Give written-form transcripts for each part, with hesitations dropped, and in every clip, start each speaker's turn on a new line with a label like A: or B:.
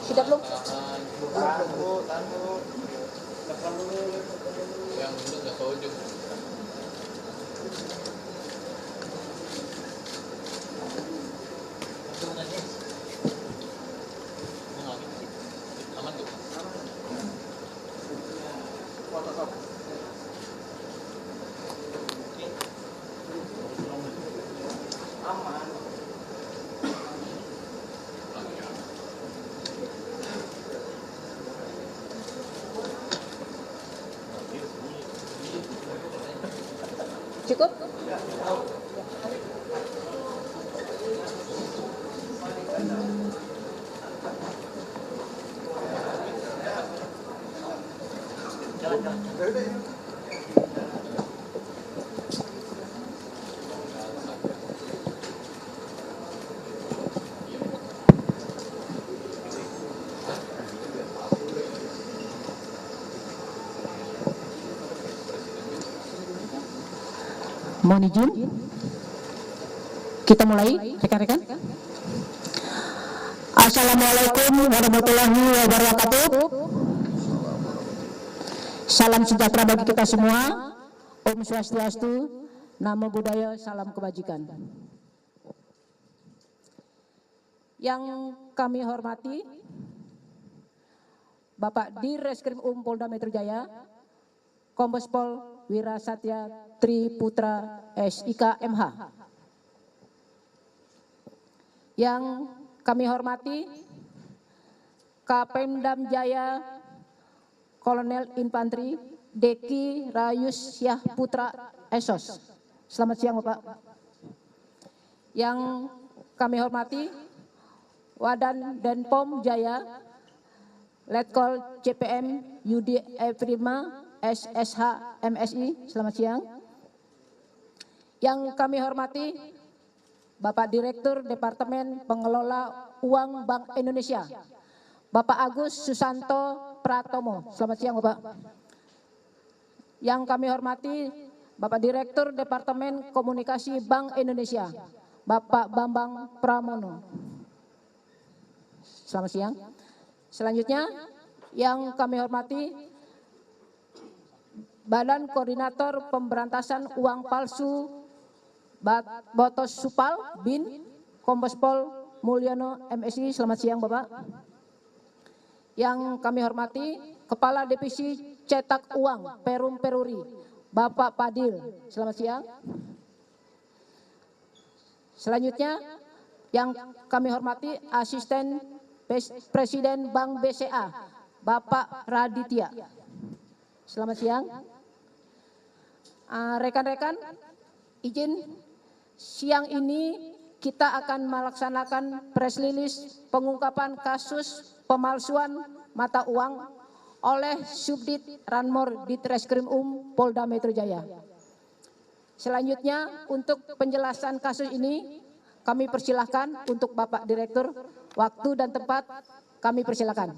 A: Sudah belum?
B: Yang untuk nggak tahu juga. Aman tuh.
A: Cukup? Mohon izin, kita mulai, rekan-rekan. Assalamualaikum warahmatullahi wabarakatuh. Salam sejahtera bagi kita semua. Om Swastiastu, Namo Buddhaya, salam kebajikan. Yang kami hormati Bapak Dirreskrim Polda Metro Jaya, Kombes Pol Wira Satya Triputra SIK MH. Yang kami hormati Kapendam Jaya Kolonel Infanteri Deki Rayus Syah Putra Esos. Selamat siang Bapak. Yang kami hormati Wadan Denpom Jaya Letkol CPM Yudi Prima SSH MSI. Selamat siang. Yang kami hormati Bapak Direktur Departemen Pengelola Uang Bank Indonesia, Bapak Agus Susanto Pratomo. Selamat siang Bapak. Yang kami hormati Bapak Direktur Departemen Komunikasi Bank Indonesia, Bapak Bambang Pramono. Selamat siang. Selanjutnya yang kami hormati Badan Koordinator Pemberantasan Uang Palsu Botos Supal BIN, Kombes Pol Mulyono MSI. Selamat siang Bapak. Yang kami hormati Kepala Divisi Cetak Uang Perum Peruri, Bapak Padil. Selamat siang. Selanjutnya yang kami hormati Asisten Presiden Bank BCA, Bapak Raditya. Selamat siang. Rekan-rekan, izin siang ini kita akan melaksanakan press release pengungkapan kasus pemalsuan mata uang oleh Subdit Ranmor Ditreskrim Polda Metro Jaya. Selanjutnya untuk penjelasan kasus ini kami persilahkan untuk Bapak Direktur, waktu dan tempat kami persilahkan.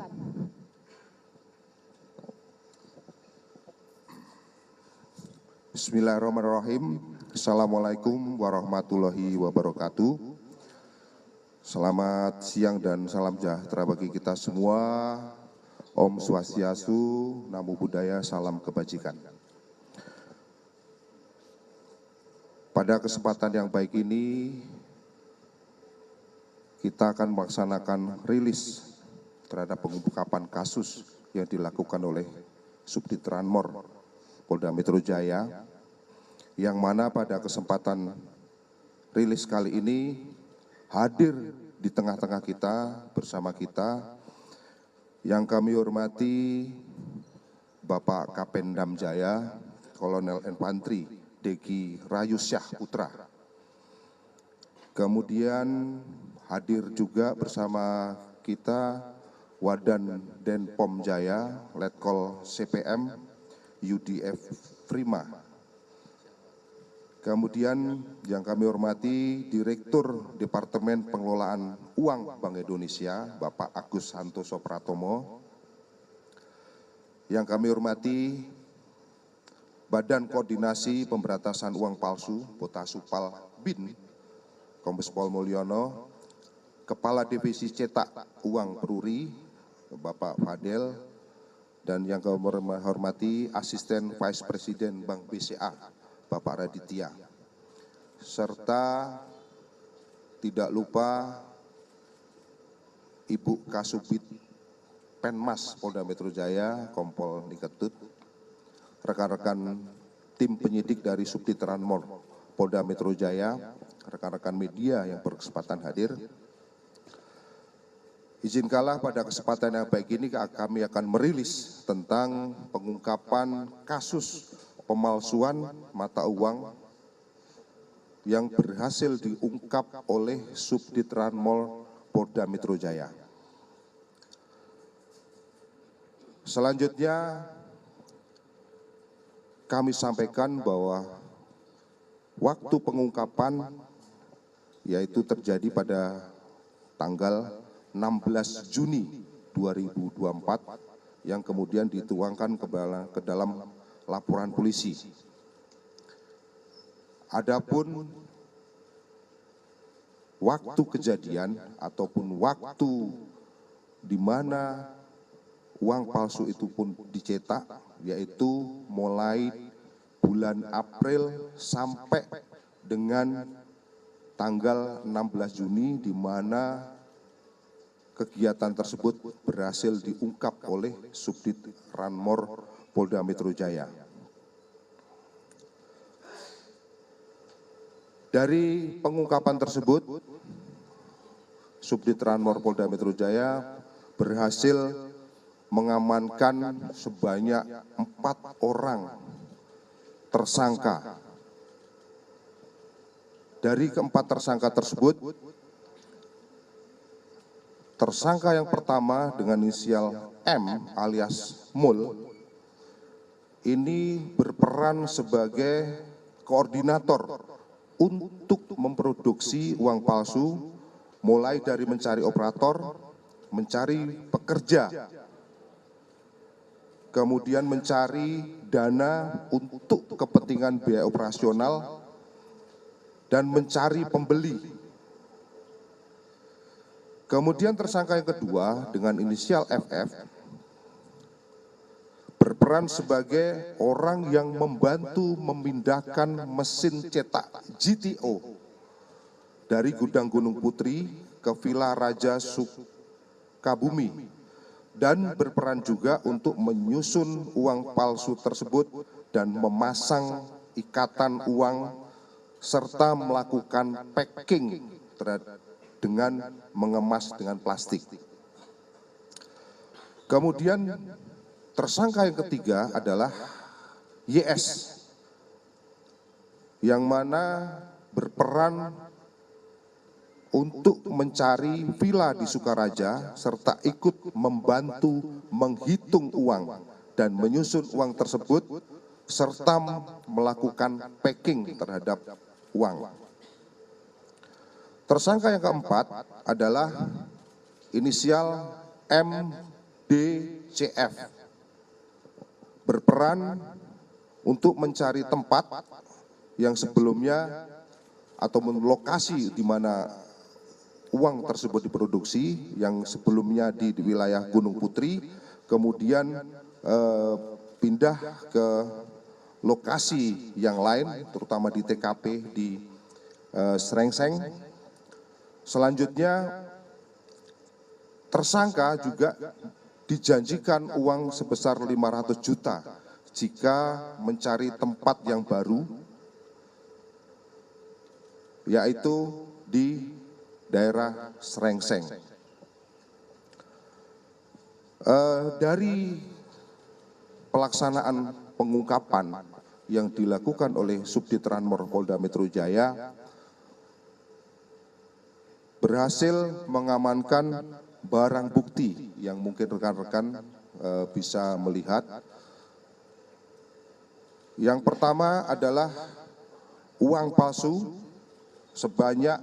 C: Bismillahirrahmanirrahim. Assalamualaikum warahmatullahi wabarakatuh. Selamat siang dan salam sejahtera bagi kita semua. Om Swastiastu, Namo Buddhaya, salam kebajikan. Pada kesempatan yang baik ini, kita akan melaksanakan rilis terhadap pengungkapan kasus yang dilakukan oleh Subdit Ranmor Polda Metro Jaya, yang mana pada kesempatan rilis kali ini hadir di tengah-tengah kita, bersama kita, yang kami hormati Bapak Kapendam Jaya, Kolonel Infantri Deki Rayusyah Putra. Kemudian hadir juga bersama kita Wadan Denpom Jaya, Letkol CPM UDF Prima. Kemudian yang kami hormati Direktur Departemen Pengelolaan Uang Bank Indonesia, Bapak Agus Santoso Pratomo. Yang kami hormati Badan Koordinasi Pemberantasan Uang Palsu, Botasupal BIN, Kombes Pol Mulyono, Kepala Divisi Cetak Uang Peruri, Bapak Fadel, dan yang kami hormati Asisten Vice Presiden Bank BCA, Bapak Raditya, serta tidak lupa Ibu Kasubit Penmas Polda Metro Jaya, Kompol Niketut, rekan-rekan tim penyidik dari Subdit Ranmor Polda Metro Jaya, rekan-rekan media yang berkesempatan hadir. Izinkanlah pada kesempatan yang baik ini kami akan merilis tentang pengungkapan kasus pemalsuan mata uang yang berhasil diungkap oleh Subdit Ranmor Polda Metro Jaya. Selanjutnya kami sampaikan bahwa waktu pengungkapan yaitu terjadi pada tanggal 16 Juni 2024 yang kemudian dituangkan ke dalam laporan polisi. Adapun waktu kejadian ataupun waktu di mana uang palsu itu pun dicetak, yaitu mulai bulan April sampai dengan tanggal 16 Juni, di mana kegiatan tersebut berhasil diungkap oleh Subdit Ranmor Polda Metro Jaya. Dari pengungkapan tersebut, Subdit Ranmor Polda Metro Jaya berhasil mengamankan sebanyak 4 orang tersangka. Dari keempat tersangka tersebut, tersangka yang pertama dengan inisial M alias Mul ini berperan sebagai koordinator untuk memproduksi uang palsu, mulai dari mencari operator, mencari pekerja, kemudian mencari dana untuk kepentingan biaya operasional, dan mencari pembeli. Kemudian tersangka yang kedua dengan inisial FF berperan sebagai orang yang membantu memindahkan mesin cetak GTO dari gudang Gunung Putri ke Villa Raja Sukabumi, dan berperan juga untuk menyusun uang palsu tersebut dan memasang ikatan uang serta melakukan packing dengan mengemas dengan plastik. Kemudian tersangka yang ketiga adalah YS, yang mana berperan untuk mencari villa di Sukaraja serta ikut membantu menghitung uang dan menyusun uang tersebut serta melakukan packing terhadap uang. Tersangka yang keempat adalah inisial MDCF, berperan untuk mencari tempat yang sebelumnya atau lokasi di mana uang tersebut diproduksi, yang sebelumnya di wilayah Gunung Putri, kemudian pindah ke lokasi yang lain, terutama di TKP di Srengseng. Selanjutnya tersangka juga dijanjikan uang sebesar 500 juta jika mencari tempat yang baru, yaitu di daerah Srengseng. Dari pelaksanaan pengungkapan yang dilakukan oleh Subdit Ranmor Polda Metro Jaya, berhasil mengamankan barang bukti yang mungkin rekan-rekan bisa melihat. Yang pertama adalah uang palsu sebanyak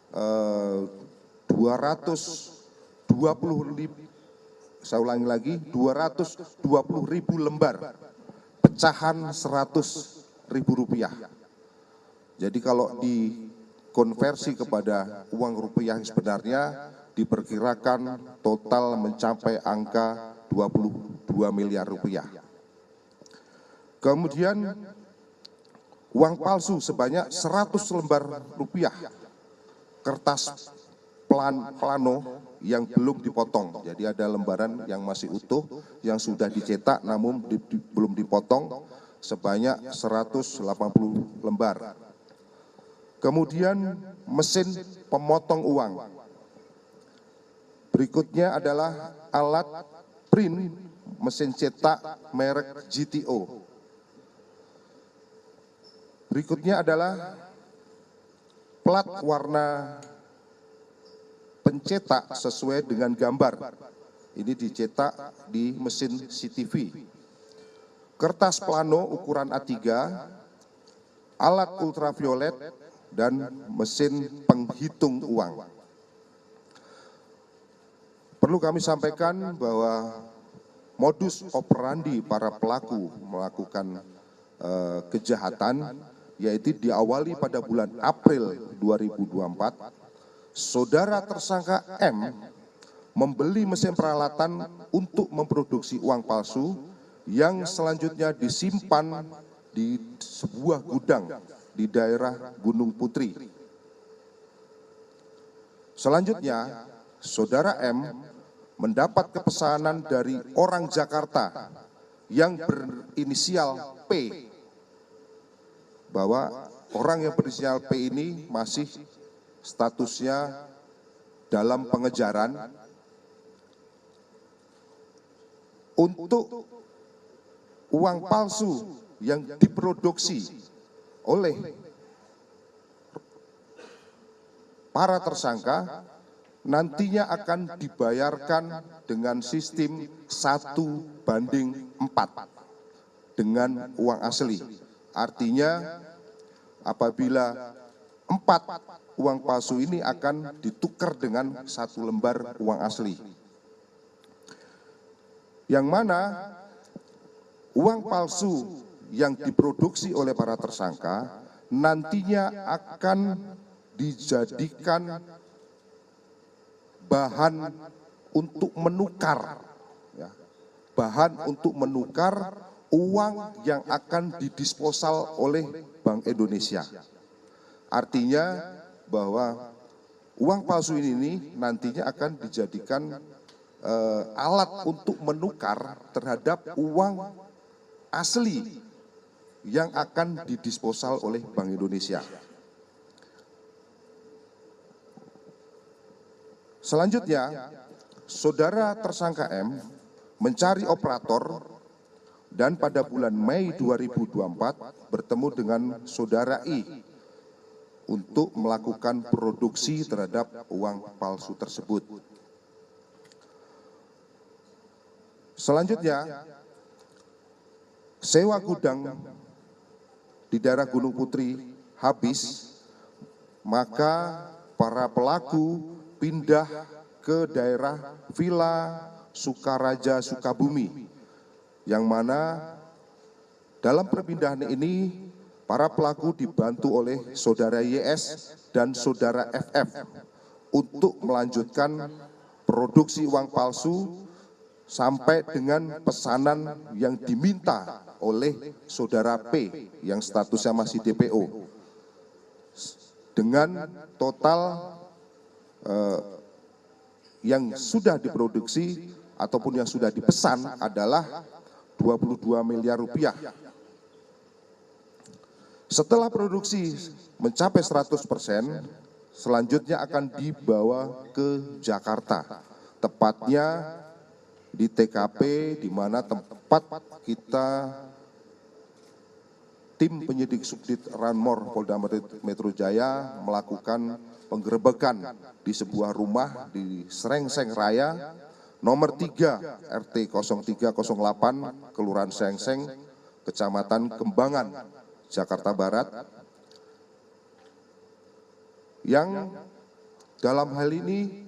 C: 220.000 lembar pecahan Rp100.000. Jadi kalau dikonversi kepada uang rupiah yang sebenarnya diperkirakan total mencapai angka 22 miliar rupiah. Kemudian uang palsu sebanyak 100 lembar rupiah, kertas plano yang belum dipotong. Jadi ada lembaran yang masih utuh, yang sudah dicetak namun belum dipotong, sebanyak 180 lembar. Kemudian mesin pemotong uang. Berikutnya adalah alat print mesin cetak merek GTO. Berikutnya adalah plat warna pencetak sesuai dengan gambar. Ini dicetak di mesin CTV. Kertas plano ukuran A3, alat ultraviolet, dan mesin penghitung uang. Perlu kami sampaikan bahwa modus operandi para pelaku melakukan kejahatan yaitu diawali pada bulan April 2024, saudara tersangka M membeli mesin peralatan untuk memproduksi uang palsu yang selanjutnya disimpan di sebuah gudang di daerah Gunung Putri. Selanjutnya, saudara M mendapat kepesanan dari orang Jakarta yang berinisial P, bahwa orang yang berinisial P ini masih statusnya dalam pengejaran untuk uang palsu yang diproduksi oleh para tersangka nantinya akan dibayarkan dengan sistem 1:4 dengan uang asli. Artinya apabila 4 uang palsu ini akan ditukar dengan 1 lembar uang asli. Yang mana uang palsu yang diproduksi oleh para tersangka nantinya akan dijadikan bahan untuk menukar, ya, bahan untuk menukar uang yang akan didisposal oleh Bank Indonesia. Artinya bahwa uang palsu ini nantinya akan dijadikan alat untuk menukar terhadap uang asli yang akan didisposal oleh Bank Indonesia. Selanjutnya, saudara tersangka M mencari operator dan pada bulan Mei 2024 bertemu dengan saudara I untuk melakukan produksi terhadap uang palsu tersebut. Selanjutnya, sewa gudang di daerah Gunung Putri habis, maka para pelaku pindah ke daerah Villa Sukaraja Sukabumi, yang mana dalam perpindahan ini para pelaku dibantu oleh saudara YS dan saudara FF untuk melanjutkan produksi uang palsu sampai dengan pesanan yang diminta oleh saudara P yang statusnya masih DPO dengan total yang sudah diproduksi ataupun yang sudah dipesan adalah 22 miliar rupiah. Setelah produksi mencapai 100%, selanjutnya akan dibawa ke Jakarta, tepatnya di TKP di mana tempat kita tim penyidik Subdit Ranmor Polda Metro Jaya melakukan penggerebekan di sebuah rumah di Srengseng Raya, nomor 3 RT 0308, Kelurahan Srengseng, Kecamatan Kembangan, Jakarta Barat, yang dalam hal ini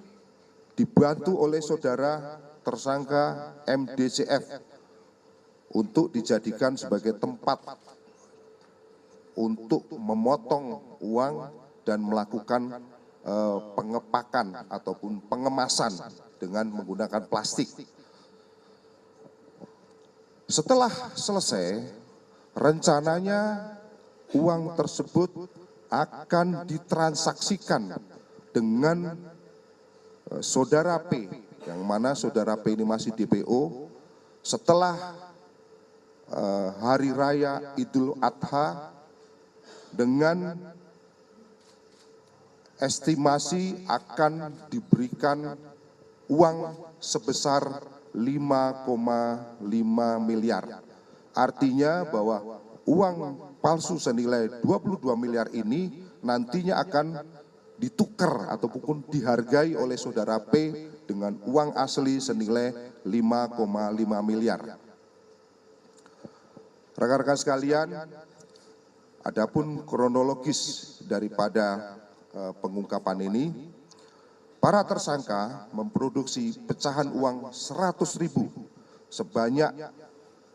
C: dibantu oleh saudara tersangka MDCF untuk dijadikan sebagai tempat untuk memotong uang dan melakukan pengepakan ataupun pengemasan dengan menggunakan plastik. Setelah selesai, rencananya uang tersebut akan ditransaksikan dengan saudara P, yang mana saudara P ini masih DPO. Setelah Hari Raya Idul Adha, dengan estimasi akan diberikan uang sebesar 5,5 miliar. Artinya bahwa uang palsu senilai 22 miliar ini nantinya akan ditukar ataupun dihargai oleh saudara P dengan uang asli senilai 5,5 miliar. Rekan-rekan sekalian, adapun kronologis daripada pengungkapan ini, para tersangka memproduksi pecahan uang 100.000 sebanyak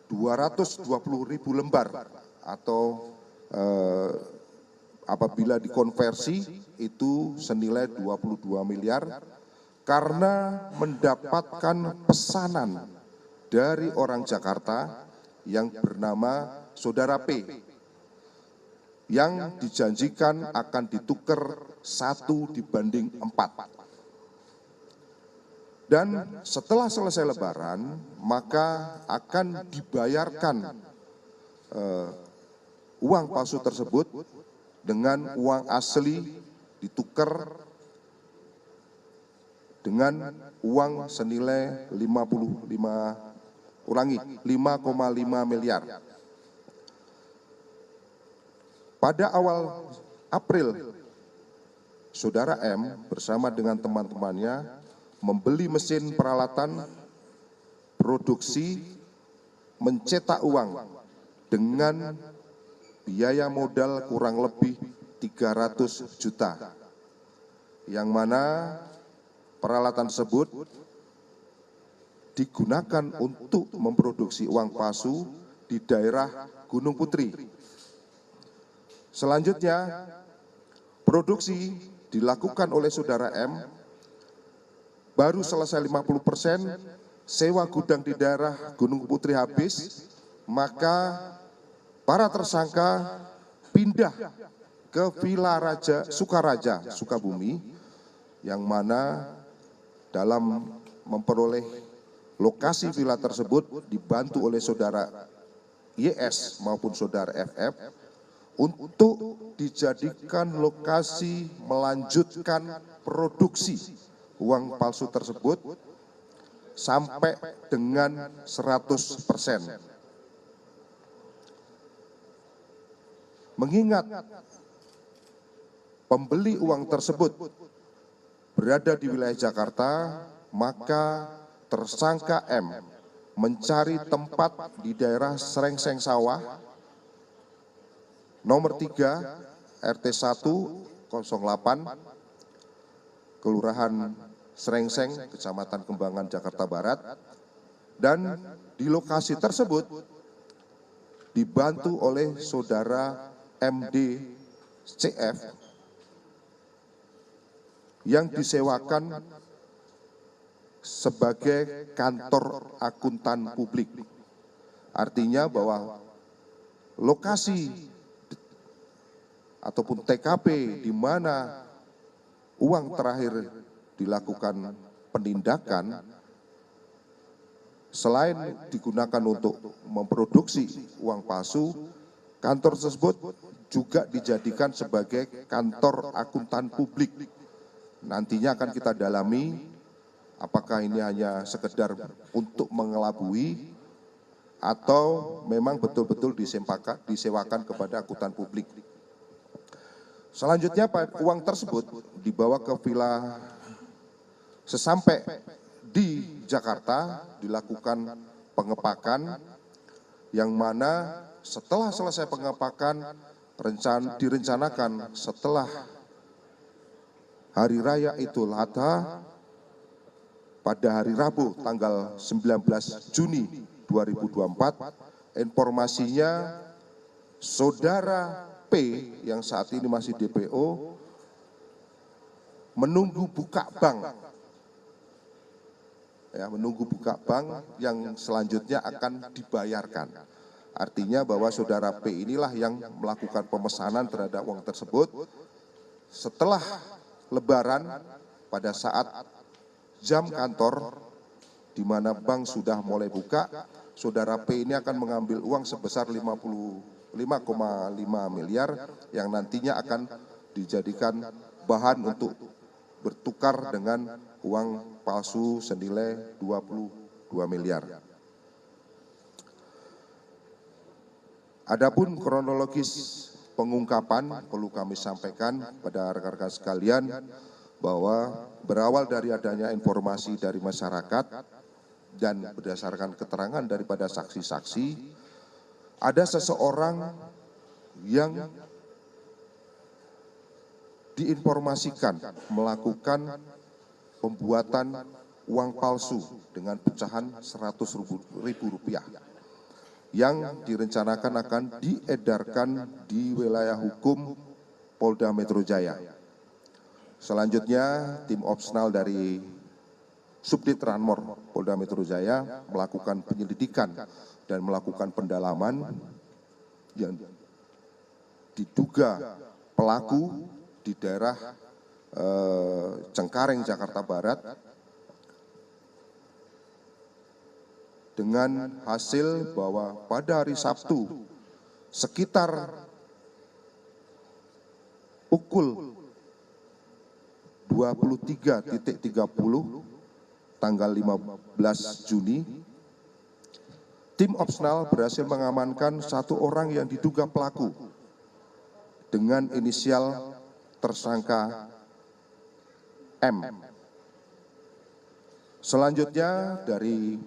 C: 220.000 lembar, atau apabila dikonversi itu senilai 22 miliar, karena mendapatkan pesanan dari orang Jakarta yang bernama saudara P, yang dijanjikan akan ditukar 1:4. Dan setelah selesai Lebaran, maka akan dibayarkan uang palsu tersebut dengan uang asli ditukar dengan uang senilai 5,5 miliar. Pada awal April, saudara M bersama dengan teman-temannya membeli mesin peralatan produksi mencetak uang dengan biaya modal kurang lebih 300 juta, yang mana peralatan tersebut digunakan untuk memproduksi uang palsu di daerah Gunung Putri. Selanjutnya, produksi dilakukan oleh saudara M, baru selesai 50%, sewa gudang di daerah Gunung Putri habis, maka para tersangka pindah ke Villa Raja Sukaraja, Sukabumi, yang mana dalam memperoleh lokasi villa tersebut dibantu oleh saudara YS maupun saudara FF untuk dijadikan lokasi melanjutkan produksi uang palsu tersebut sampai dengan 100%. Mengingat pembeli uang tersebut berada di wilayah Jakarta, maka tersangka M mencari tempat di daerah Srengseng Sawah, nomor 3 RT 108, Kelurahan Srengseng, Kecamatan Kembangan, Jakarta Barat, dan di lokasi tersebut dibantu oleh saudara MD CF yang disewakan sebagai kantor akuntan publik. Artinya bahwa lokasi ataupun TKP di mana uang terakhir dilakukan penindakan selain digunakan untuk memproduksi uang palsu, kantor tersebut juga dijadikan sebagai kantor akuntan publik. Nantinya akan kita dalami apakah ini hanya sekedar untuk mengelabui atau memang betul-betul disewakan kepada akuntan publik. Selanjutnya uang tersebut dibawa ke villa. Sesampai di Jakarta dilakukan pengepakan, yang mana setelah selesai pengepakan direncanakan setelah Hari Raya Idul Adha pada hari Rabu tanggal 19 Juni 2024, informasinya saudara P yang saat ini masih DPO menunggu buka bank. Ya, menunggu buka bank yang selanjutnya akan dibayarkan. Artinya bahwa saudara P inilah yang melakukan pemesanan terhadap uang tersebut. Setelah Lebaran, pada saat jam kantor di mana bank sudah mulai buka, saudara P ini akan mengambil uang sebesar 55,5 miliar yang nantinya akan dijadikan bahan untuk bertukar dengan uang palsu senilai 22 miliar. Adapun kronologis pengungkapan perlu kami sampaikan pada rekan-rekan sekalian bahwa berawal dari adanya informasi dari masyarakat dan berdasarkan keterangan daripada saksi-saksi, ada seseorang yang diinformasikan melakukan pembuatan uang palsu dengan pecahan 100.000 rupiah yang direncanakan akan diedarkan di wilayah hukum Polda Metro Jaya. Selanjutnya tim opsional dari Subdit Ranmor Polda Metro Jaya melakukan penyelidikan dan melakukan pendalaman yang diduga pelaku di daerah Cengkareng, Jakarta Barat, dengan hasil bahwa pada hari Sabtu sekitar pukul 23.30 tanggal 15 Juni, tim opsional berhasil mengamankan satu orang yang diduga pelaku dengan inisial tersangka M. Selanjutnya dari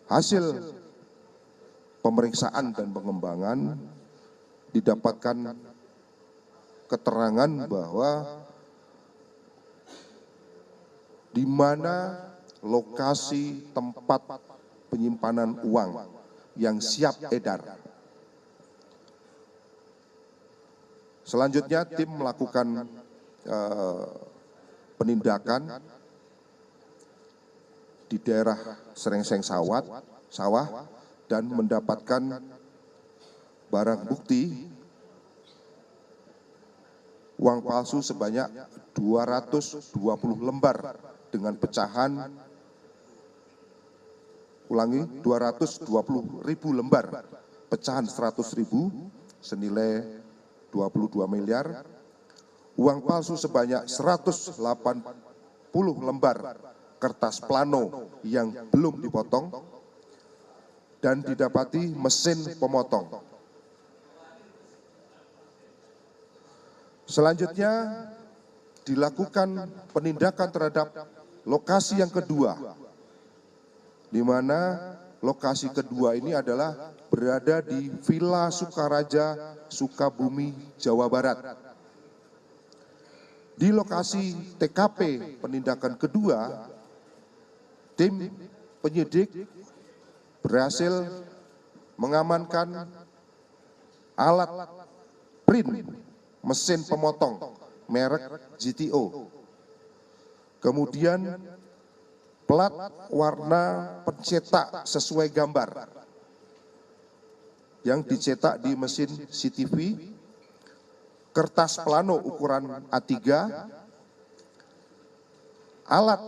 C: hasil pemeriksaan dan pengembangan didapatkan keterangan bahwa di mana lokasi tempat penyimpanan uang yang siap edar. Selanjutnya tim melakukan penindakan di daerah Serengseng Sawah dan mendapatkan barang bukti uang palsu sebanyak 220 lembar dengan pecahan, ulangi, 220.000 lembar pecahan 100.000 senilai 22 miliar, uang palsu sebanyak 180 lembar kertas plano yang belum dipotong, dan didapati mesin pemotong. Selanjutnya dilakukan penindakan terhadap lokasi yang kedua, di mana lokasi kedua ini adalah berada di Villa Sukaraja, Sukabumi, Jawa Barat. Di lokasi TKP penindakan kedua, tim penyidik berhasil mengamankan alat print mesin pemotong merek GTO. Kemudian plat warna pencetak sesuai gambar yang dicetak di mesin CTV, kertas plano ukuran A3, alat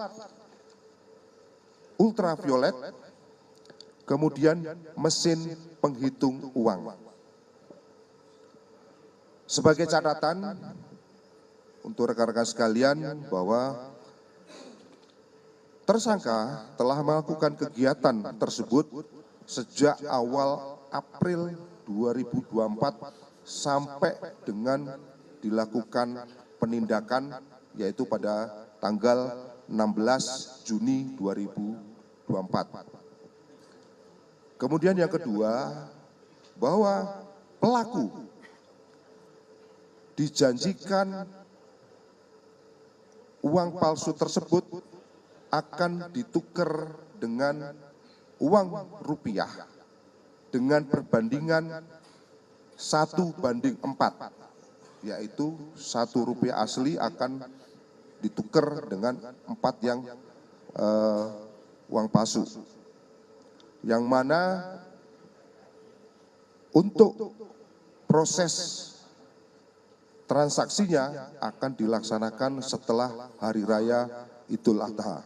C: ultraviolet, kemudian mesin penghitung uang. Sebagai catatan untuk rekan-rekan sekalian bahwa tersangka telah melakukan kegiatan tersebut sejak awal April 2024 sampai dengan dilakukan penindakan yaitu pada tanggal 16 Juni 2024. Kemudian yang kedua, bahwa pelaku dijanjikan uang palsu tersebut akan ditukar dengan uang rupiah dengan perbandingan 1:4, yaitu 1 rupiah asli akan ditukar dengan 4 yang uang palsu. Yang mana untuk proses transaksinya akan dilaksanakan setelah Hari Raya Idul Adha.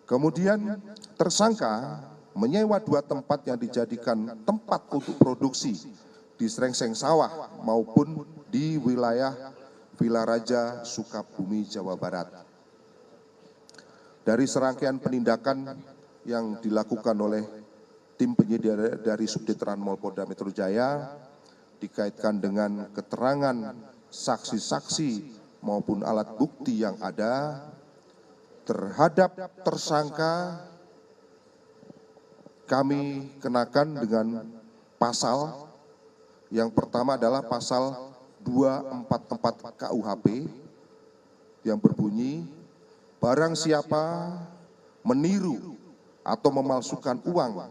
C: Kemudian tersangka menyewa 2 tempat yang dijadikan tempat untuk produksi di Srengseng Sawah maupun di wilayah Villa Raja, Sukabumi, Jawa Barat. Dari serangkaian penindakan yang dilakukan oleh tim penyidik dari Subdit Ranmol Polda Metro Jaya dikaitkan dengan keterangan saksi-saksi maupun alat bukti yang ada terhadap tersangka, kami kenakan dengan pasal yang pertama adalah pasal 244 KUHP yang berbunyi barang siapa meniru atau memalsukan uang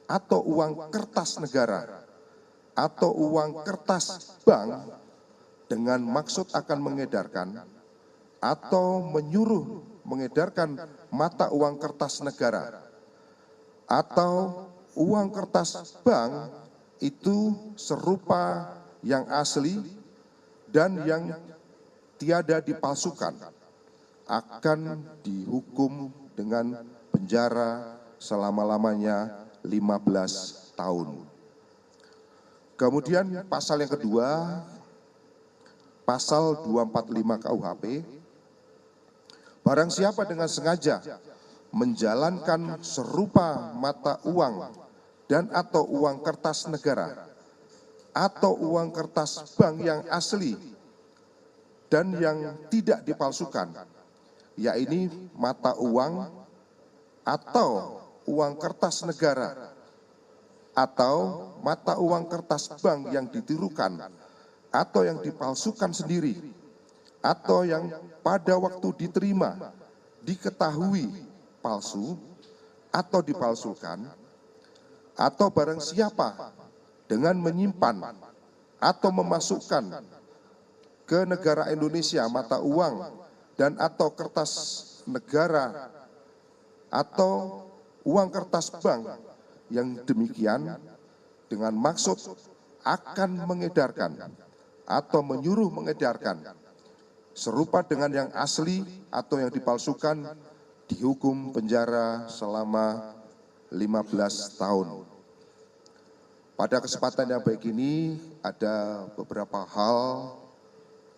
C: atau uang kertas negara atau uang kertas bank dengan maksud akan mengedarkan atau menyuruh mengedarkan mata uang kertas negara atau uang kertas bank itu serupa yang asli dan yang tiada dipalsukan akan dihukum dengan penjara selama-lamanya 15 tahun. Kemudian pasal yang kedua, pasal 245 KUHP, barang siapa dengan sengaja menjalankan serupa mata uang dan atau uang kertas negara atau uang kertas bank yang asli dan yang tidak dipalsukan, yaitu mata uang atau uang kertas negara atau mata uang kertas bank yang ditirukan atau yang dipalsukan sendiri atau yang pada waktu diterima diketahui palsu atau dipalsukan, atau barang siapa dengan menyimpan atau memasukkan ke negara Indonesia mata uang dan atau kertas negara atau uang kertas bank yang demikian dengan maksud akan mengedarkan atau menyuruh mengedarkan serupa dengan yang asli atau yang dipalsukan, dihukum penjara selama 15 tahun. Pada kesempatan yang baik ini ada beberapa hal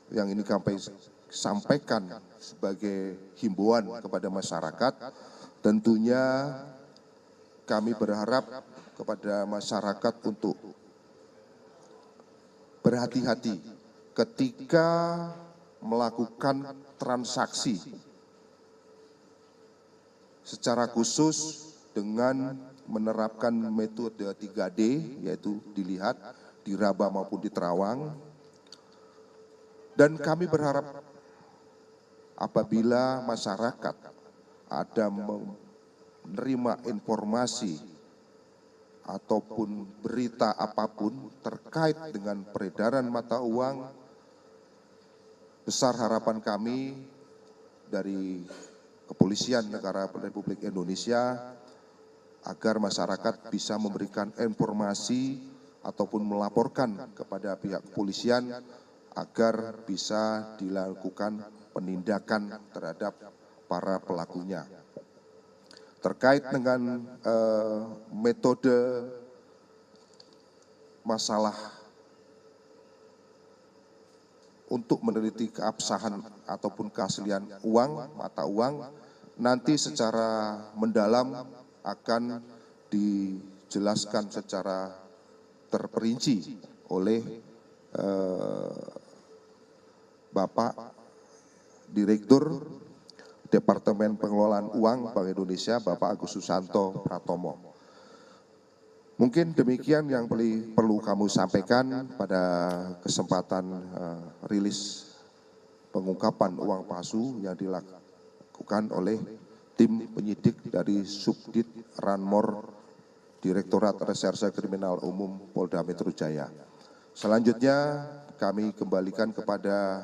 C: yang ini kami sampaikan sebagai himbauan kepada masyarakat. Tentunya kami berharap kepada masyarakat untuk berhati-hati ketika melakukan transaksi, secara khusus dengan menerapkan metode 3D, yaitu dilihat, diraba maupun diterawang. Dan kami berharap apabila masyarakat ada menerima informasi ataupun berita apapun terkait dengan peredaran mata uang, besar harapan kami dari Kepolisian Negara Republik Indonesia agar masyarakat bisa memberikan informasi ataupun melaporkan kepada pihak kepolisian agar bisa dilakukan penindakan terhadap para pelakunya. terkait dengan metode masalah untuk meneliti keabsahan ataupun keaslian uang, mata uang, nanti secara mendalam akan dijelaskan secara terperinci oleh Bapak Direktur Departemen Pengelolaan Uang Bank Indonesia, Bapak Agus Susanto Pratomo. Mungkin demikian yang perlu kamu sampaikan pada kesempatan rilis pengungkapan uang palsu yang dilakukan oleh tim penyidik dari Subdit Ranmor Direktorat Reserse Kriminal Umum Polda Metro Jaya. Selanjutnya kami kembalikan kepada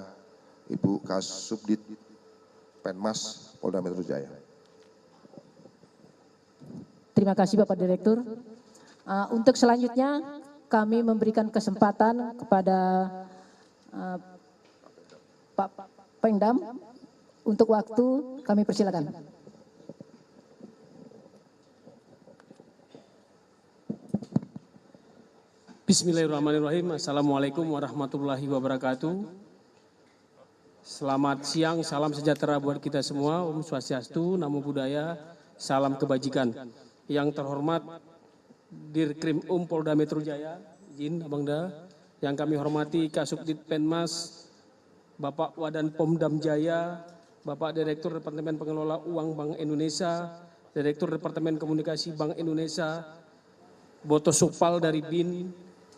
C: Ibu Kasubdit Penmas Polda Metro Jaya.
A: Terima kasih Bapak Direktur. Untuk selanjutnya kami memberikan kesempatan kepada Pak Pengdam untuk waktu, kami persilakan.
D: Bismillahirrahmanirrahim. Assalamualaikum warahmatullahi wabarakatuh. Selamat siang, salam sejahtera buat kita semua. Om Swastiastu, Namo Buddhaya, salam kebajikan. Yang terhormat Dirkrim Polda Metro Jaya, izin Abangda. Yang kami hormati Kasubdit Penmas, Bapak Wadan Pomdam Jaya, Bapak Direktur Departemen Pengelola Uang Bank Indonesia, Direktur Departemen Komunikasi Bank Indonesia, Boto Supal dari BIN,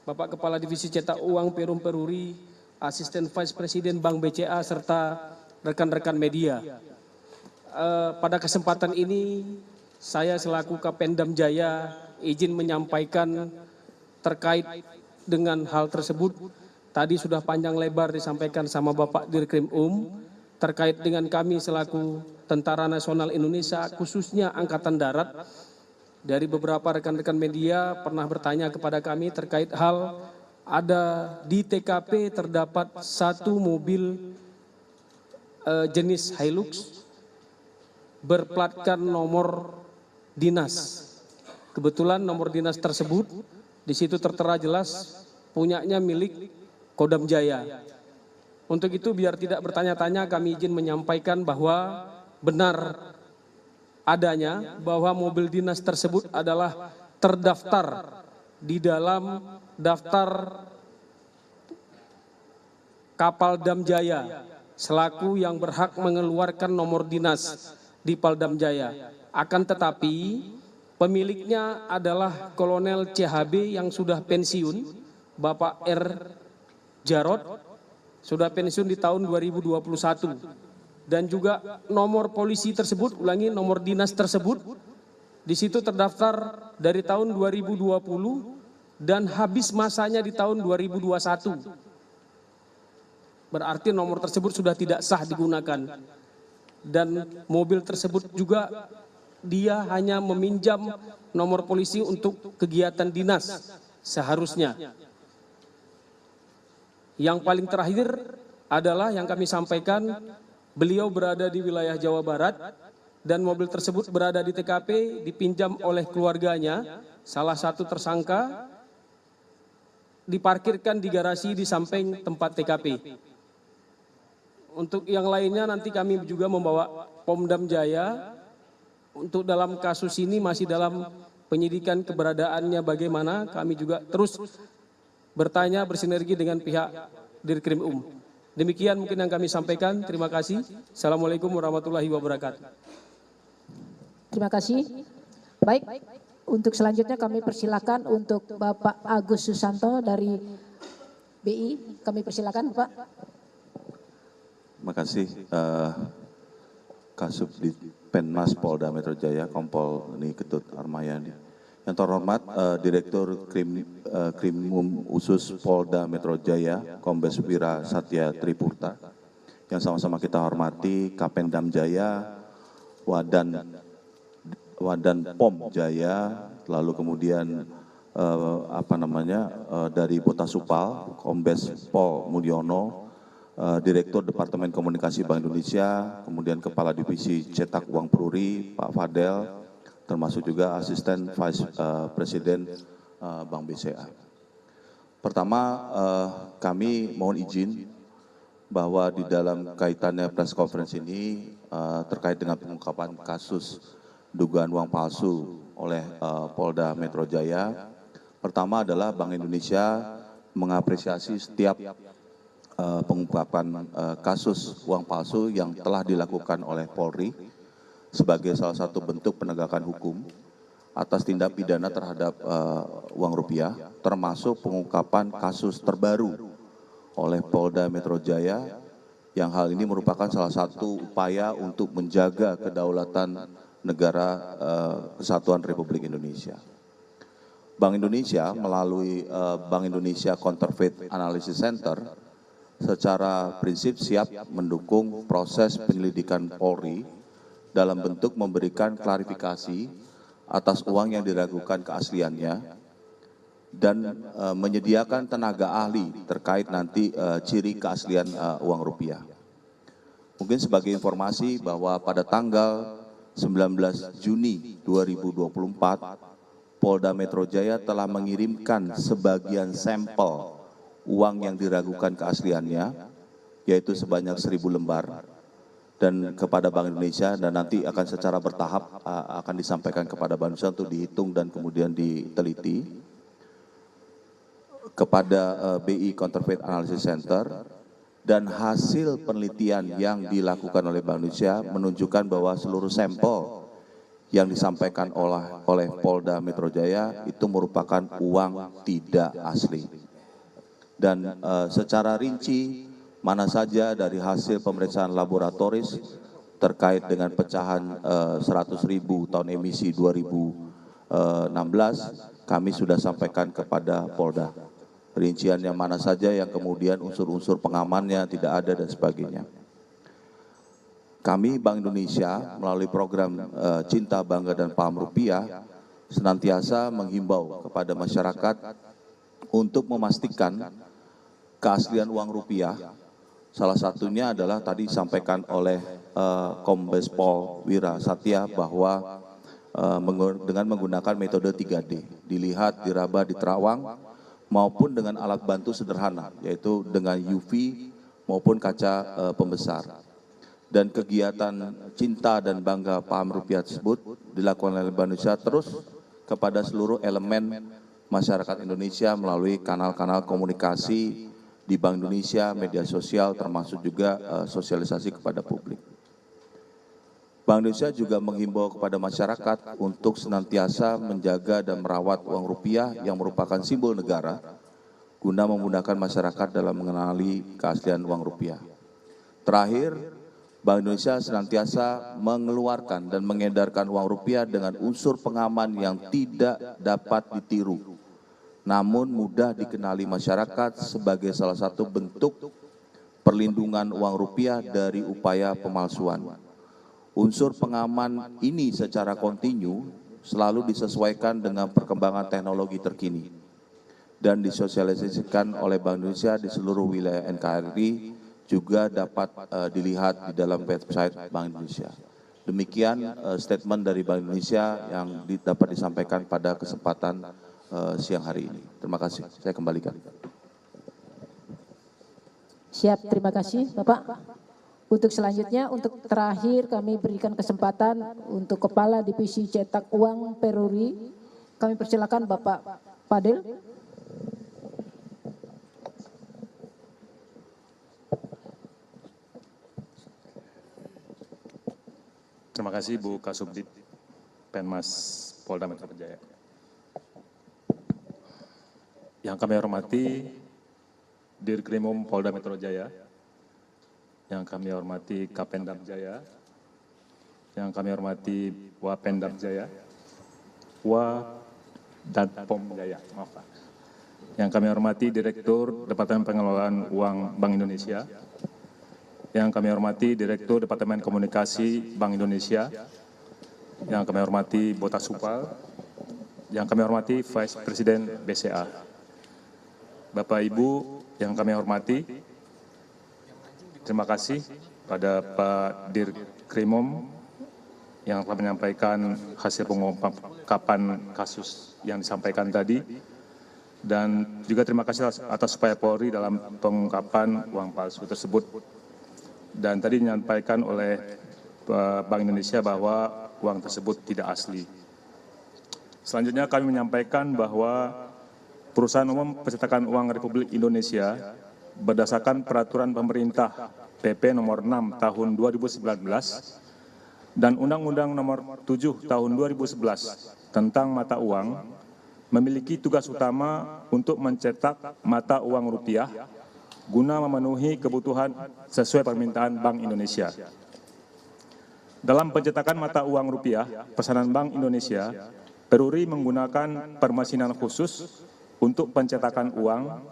D: Bapak Kepala Divisi Cetak Uang Perum Peruri, Asisten Vice Presiden Bank BCA, serta rekan-rekan media. Pada kesempatan ini, saya selaku Kapendam Jaya izin menyampaikan terkait dengan hal tersebut. Tadi sudah panjang lebar disampaikan sama Bapak Dirkrim terkait dengan kami selaku Tentara Nasional Indonesia, khususnya Angkatan Darat. Dari beberapa rekan-rekan media pernah bertanya kepada kami terkait hal ada di TKP terdapat satu mobil jenis Hilux berplatkan nomor dinas. Kebetulan nomor dinas tersebut di situ tertera jelas punyanya milik Kodam Jaya. Untuk itu biar tidak bertanya-tanya kami izin menyampaikan bahwa benar adanya bahwa mobil dinas tersebut adalah terdaftar di dalam daftar Kapal Dam Jaya selaku yang berhak mengeluarkan nomor dinas di Paldam Jaya. Akan tetapi pemiliknya adalah Kolonel CHB yang sudah pensiun, Bapak R. Jarod, sudah pensiun di tahun 2021. Dan juga nomor polisi tersebut, ulangi nomor dinas tersebut, di situ terdaftar dari tahun 2020 dan habis masanya di tahun 2021. Berarti nomor tersebut sudah tidak sah digunakan. Dan mobil tersebut juga dia hanya meminjam nomor polisi untuk kegiatan dinas seharusnya. Yang paling terakhir adalah yang kami sampaikan, beliau berada di wilayah Jawa Barat dan mobil tersebut berada di TKP dipinjam oleh keluarganya, salah satu tersangka diparkirkan di garasi di samping tempat TKP. Untuk yang lainnya nanti kami juga membawa Pomdam Jaya. Untuk dalam kasus ini masih dalam penyidikan keberadaannya bagaimana, kami juga terus bertanya bersinergi dengan pihak Dirkrim Demikian mungkin yang kami sampaikan. Terima kasih. Assalamualaikum warahmatullahi wabarakatuh.
A: Terima kasih. Baik, untuk selanjutnya kami persilakan untuk Bapak Agus Susanto dari BI. Kami persilakan Pak.
E: Terima kasih. Kasubdit Penmas Polda Metro Jaya, Kompol Ketut Armayadi. Yang terhormat Direktur Krimum Usus Polda Metro Jaya, Kombes Wira Satya Tripurta. Yang sama-sama kita hormati Kapendam Jaya, Wadan Pom Jaya, lalu kemudian dari Bota Supal, Kombes Pol Mulyono, Direktur Departemen Komunikasi Bank Indonesia, kemudian Kepala Divisi Cetak Uang Peruri, Pak Fadel, termasuk juga asisten Vice Presiden Bank BCA. Pertama, kami mohon izin bahwa di dalam kaitannya press conference ini terkait dengan pengungkapan kasus dugaan uang palsu oleh Polda Metro Jaya. Pertama adalah Bank Indonesia mengapresiasi setiap pengungkapan kasus uang palsu yang telah dilakukan oleh Polri sebagai salah satu bentuk penegakan hukum atas tindak pidana terhadap uang rupiah, termasuk pengungkapan kasus terbaru oleh Polda Metro Jaya, yang hal ini merupakan salah satu upaya untuk menjaga kedaulatan negara Kesatuan Republik Indonesia. Bank Indonesia melalui Bank Indonesia Counterfeit Analysis Center secara prinsip siap mendukung proses penyelidikan Polri dalam bentuk memberikan klarifikasi atas uang yang diragukan keasliannya dan menyediakan tenaga ahli terkait nanti ciri keaslian uang rupiah. Mungkin sebagai informasi bahwa pada tanggal 19 Juni 2024, Polda Metro Jaya telah mengirimkan sebagian sampel uang yang diragukan keasliannya, yaitu sebanyak 1.000 lembar, dan kepada Bank Indonesia, dan nanti akan secara bertahap akan disampaikan kepada Bank Indonesia untuk dihitung dan kemudian diteliti kepada BI Counterfeit Analysis Center, dan hasil penelitian yang dilakukan oleh Bank Indonesia menunjukkan bahwa seluruh sampel yang disampaikan oleh Polda Metro Jaya itu merupakan uang tidak asli. Dan secara rinci mana saja dari hasil pemeriksaan laboratoris terkait dengan pecahan 100.000 ton emisi 2016 kami sudah sampaikan kepada Polda. Rinciannya mana saja yang kemudian unsur-unsur pengamannya tidak ada dan sebagainya. Kami Bank Indonesia melalui program Cinta Bangga dan Paham Rupiah senantiasa menghimbau kepada masyarakat untuk memastikan keaslian uang rupiah. Salah satunya adalah tadi disampaikan oleh Kombes Pol Wira Satya bahwa dengan menggunakan metode 3D, dilihat, diraba, diterawang, maupun dengan alat bantu sederhana, yaitu dengan UV maupun kaca pembesar. Dan kegiatan Cinta dan Bangga Paham Rupiah tersebut dilakukan oleh Bank Indonesia terus kepada seluruh elemen masyarakat Indonesia melalui kanal-kanal komunikasi di Bank Indonesia, media sosial, termasuk juga sosialisasi kepada publik. Bank Indonesia juga menghimbau kepada masyarakat untuk senantiasa menjaga dan merawat uang rupiah yang merupakan simbol negara, guna memudahkan masyarakat dalam mengenali keaslian uang rupiah. Terakhir, Bank Indonesia senantiasa mengeluarkan dan mengedarkan uang rupiah dengan unsur pengaman yang tidak dapat ditiru, namun mudah dikenali masyarakat sebagai salah satu bentuk perlindungan uang rupiah dari upaya pemalsuan. Unsur pengaman ini secara kontinu selalu disesuaikan dengan perkembangan teknologi terkini dan disosialisasikan oleh Bank Indonesia di seluruh wilayah NKRI, juga dapat dilihat di dalam website Bank Indonesia. Demikian statement dari Bank Indonesia yang dapat disampaikan pada kesempatan siang hari ini. Terima kasih. Saya kembalikan.
A: Siap, terima kasih Bapak. Untuk selanjutnya, untuk terakhir kami berikan kesempatan untuk Kepala Divisi Cetak Uang Peruri. Kami persilakan Bapak Fadil.
F: Terima kasih Bu Kasubdit Penmas Polda Metro Jaya. Yang kami hormati Dirkrimum Polda Metro Jaya, yang kami hormati Kapendam Jaya, yang kami hormati Wapendam Jaya, Danpom Jaya, maaf Pak. Yang kami hormati Direktur Departemen Pengelolaan Uang Bank Indonesia, yang kami hormati Direktur Departemen Komunikasi Bank Indonesia, yang kami hormati Bota Supal, yang kami hormati Vice Presiden BCA. Bapak Ibu yang kami hormati, terima kasih pada Pak Dirkrimum yang telah menyampaikan hasil pengungkapan kasus yang disampaikan tadi. Dan juga terima kasih atas upaya Polri dalam pengungkapan uang palsu tersebut. Dan tadi menyampaikan oleh Bank Indonesia bahwa uang tersebut tidak asli. Selanjutnya kami menyampaikan bahwa Perusahaan Umum Percetakan Uang Republik Indonesia berdasarkan Peraturan Pemerintah PP Nomor 6 Tahun 2019 dan Undang-Undang Nomor 7 Tahun 2011 tentang mata uang memiliki tugas utama untuk mencetak mata uang rupiah guna memenuhi kebutuhan sesuai permintaan Bank Indonesia. Dalam pencetakan mata uang rupiah, pesanan Bank Indonesia, Peruri menggunakan permesinan khusus untuk pencetakan uang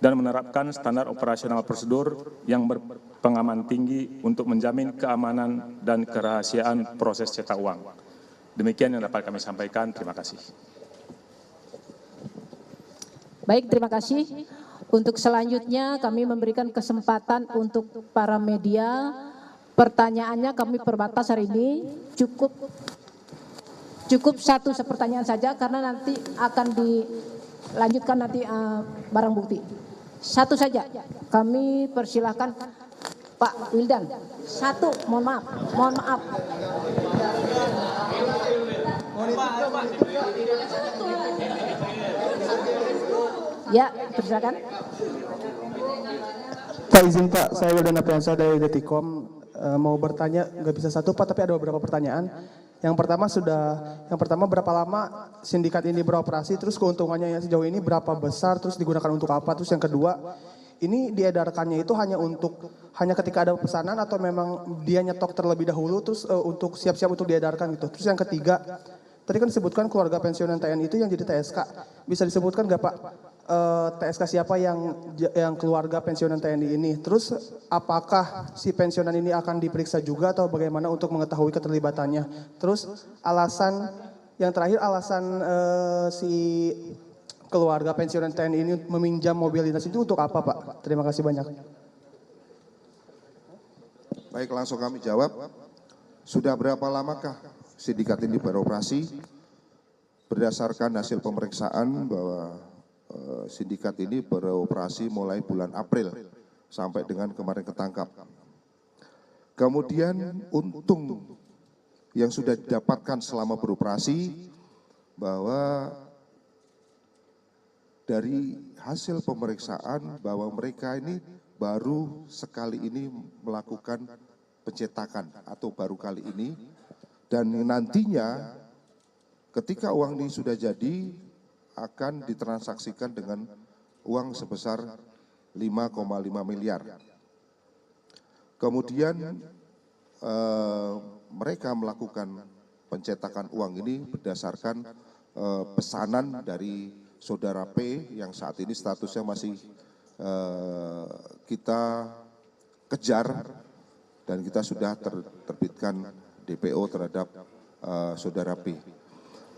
F: dan menerapkan standar operasional prosedur yang berpengaman tinggi untuk menjamin keamanan dan kerahasiaan proses cetak uang. Demikian yang dapat kami sampaikan. Terima kasih.
A: Baik, terima kasih. Untuk selanjutnya kami memberikan kesempatan untuk para media. Pertanyaannya kami perbatas hari ini, cukup satu pertanyaan saja karena nanti akan dilanjutkan nanti barang bukti. Satu saja, kami persilahkan Pak Wildan. Satu, mohon maaf. Ya, persilakan.
G: Pak izin Pak, saya Wildan Apriansyah dari Detikom. Mau bertanya, nggak bisa satu Pak, tapi ada beberapa pertanyaan. Yang pertama berapa lama sindikat ini beroperasi, terus keuntungannya yang sejauh ini berapa besar, terus digunakan untuk apa, terus yang kedua, ini diedarkannya itu hanya ketika ada pesanan atau memang dia nyetok terlebih dahulu, terus untuk siap-siap untuk diedarkan gitu. Terus yang ketiga, tadi kan disebutkan keluarga pensiunan TNI itu yang jadi TSK, bisa disebutkan nggak Pak? TSK siapa yang keluarga pensiunan TNI ini. Terus apakah si pensiunan ini akan diperiksa juga atau bagaimana untuk mengetahui keterlibatannya. Terus yang terakhir alasan si keluarga pensiunan TNI ini meminjam mobil dinas itu untuk apa Pak? Terima kasih banyak.
C: Baik, langsung kami jawab. Sudah berapa lamakah sindikat ini beroperasi? Berdasarkan hasil pemeriksaan bahwa sindikat ini beroperasi mulai bulan April sampai dengan kemarin ketangkap. Kemudian untung yang sudah didapatkan selama beroperasi bahwa dari hasil pemeriksaan bahwa mereka ini baru sekali ini melakukan pencetakan atau baru kali ini, dan nantinya ketika uang ini sudah jadi akan ditransaksikan dengan uang sebesar 5,5 miliar. Kemudian mereka melakukan pencetakan uang ini berdasarkan pesanan dari saudara P yang saat ini statusnya masih kita kejar dan kita sudah terbitkan DPO terhadap saudara P.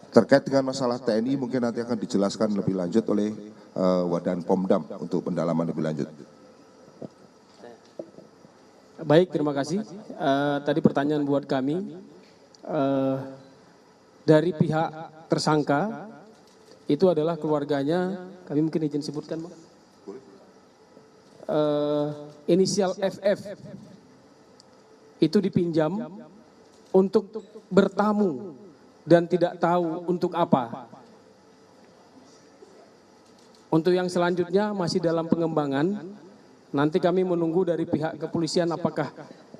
C: Terkait dengan masalah TNI mungkin nanti akan dijelaskan lebih lanjut oleh Wadan Pomdam untuk pendalaman lebih lanjut.
D: Baik, terima kasih. Tadi pertanyaan buat kami. Dari pihak tersangka, itu adalah keluarganya, kami mungkin izin sebutkan, Bang. Inisial FF, itu dipinjam untuk bertamu dan tidak tahu untuk apa. Untuk yang selanjutnya masih dalam pengembangan, nanti kami menunggu dari pihak kepolisian apakah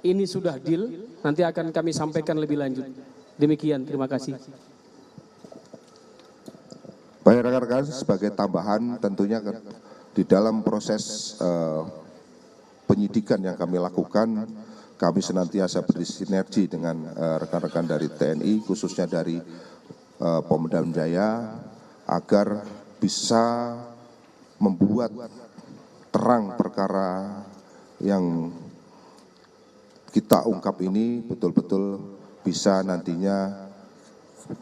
D: ini sudah deal, nanti akan kami sampaikan lebih lanjut. Demikian, terima kasih.
C: Baik rekan-rekan, sebagai tambahan tentunya di dalam proses penyidikan yang kami lakukan, kami senantiasa bersinergi dengan rekan-rekan dari TNI, khususnya dari Pemdam Jaya, agar bisa membuat terang perkara yang kita ungkap ini betul-betul bisa nantinya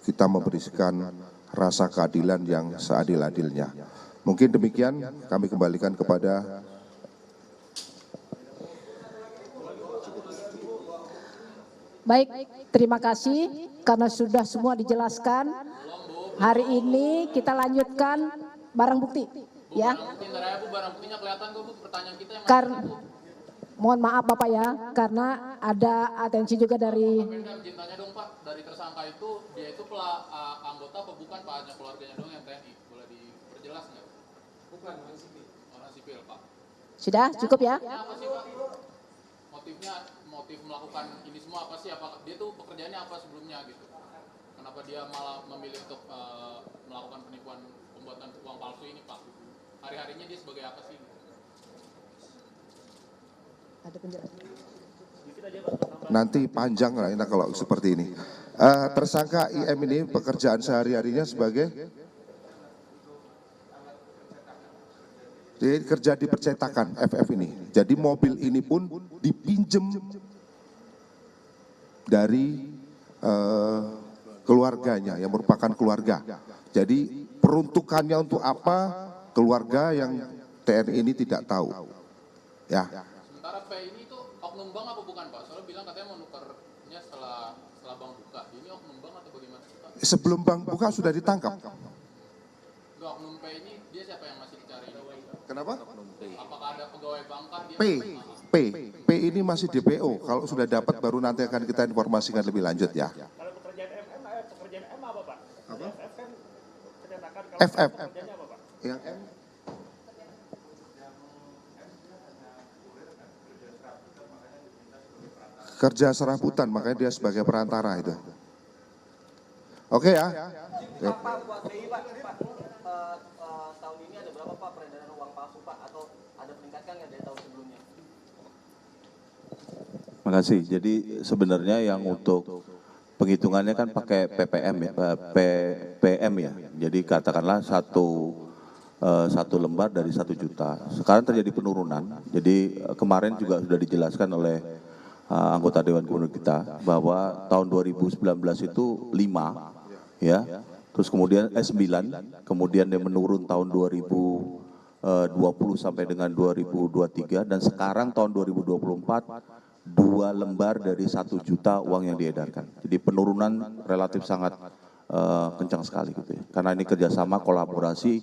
C: kita memberikan rasa keadilan yang seadil-adilnya. Mungkin demikian, kami kembalikan kepada
A: Baik, Terima kasih karena sudah semua dijelaskan. Hari ini kita lanjutkan barang bukti. Ya.
B: Barang buktinya kelihatan kok Bu, pertanyaan kita yang
A: Mohon maaf Bapak ya, karena ada atensi juga dari
B: Pemda izin tanya dong Pak, dari tersangka itu dia itu anggota apa bukan Pak, hanya keluarganya doang yang TNI, boleh diperjelas nggak? Bukan, orang sipil. Orang sipil Pak.
A: Sudah cukup ya?
B: Apa sih Pak? Motif melakukan ini semua apa sih? Apakah dia tuh pekerjaannya apa sebelumnya gitu? Kenapa dia malah memilih untuk melakukan penipuan pembuatan uang palsu ini Pak? Hari-harinya dia sebagai apa sih?
A: Ada penjelasan.
C: Nanti panjang lah ini kalau seperti ini. Tersangka IM ini pekerjaan sehari-harinya sebagai dia kerja di percetakan FF ini. Jadi mobil ini pun dipinjem dari keluarganya yang merupakan keluarga. Jadi peruntukannya untuk apa keluarga yang TNI ini tidak tahu. Ya.
B: Sementara P ini tuh oknum bank apa bukan Pak? Soalnya bilang katanya mau nukernya setelah bank buka. Ini oknum bank atau bagaimana sih Pak?
C: Sebelum bank buka sudah ditangkap.
B: Enggak, oknum P ini dia siapa yang masih dicari?
C: Kenapa?
B: Apakah ada pegawai bank kah dia?
C: P ini masih DPO. Kalau sudah dapat baru nanti akan kita informasikan lebih lanjut ya.
H: Kalau pekerjaan M apa Pak?
C: Apa?
H: FF kan pencetakan.
C: FF.
H: Pekerjaannya apa Pak?
C: Yang M kerja serabutan, makanya dia sebagai perantara itu. Oke ya.
I: Pak, buat BI Pak, tahun ini ada berapa Pak peredaran uang palsu Pak? Atau ada peningkatan nggak dari tahun sebelumnya?
E: Makasih. Jadi sebenarnya yang untuk penghitungannya kan pakai PPM ya, PM ya. Jadi katakanlah satu lembar dari 1 juta. Sekarang terjadi penurunan. Jadi kemarin juga sudah dijelaskan oleh anggota Dewan Gubernur kita bahwa tahun 2019 itu 5 ya. Terus kemudian 9, kemudian dia menurun tahun 2020 sampai dengan 2023 dan sekarang tahun 2024 2 lembar dari 1 juta uang yang diedarkan. Jadi penurunan relatif sangat kencang sekali gitu ya. Karena ini kerjasama kolaborasi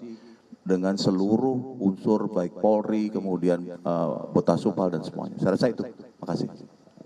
E: dengan seluruh unsur baik Polri, kemudian Botasupal dan semuanya. Saya rasa itu. Terima kasih.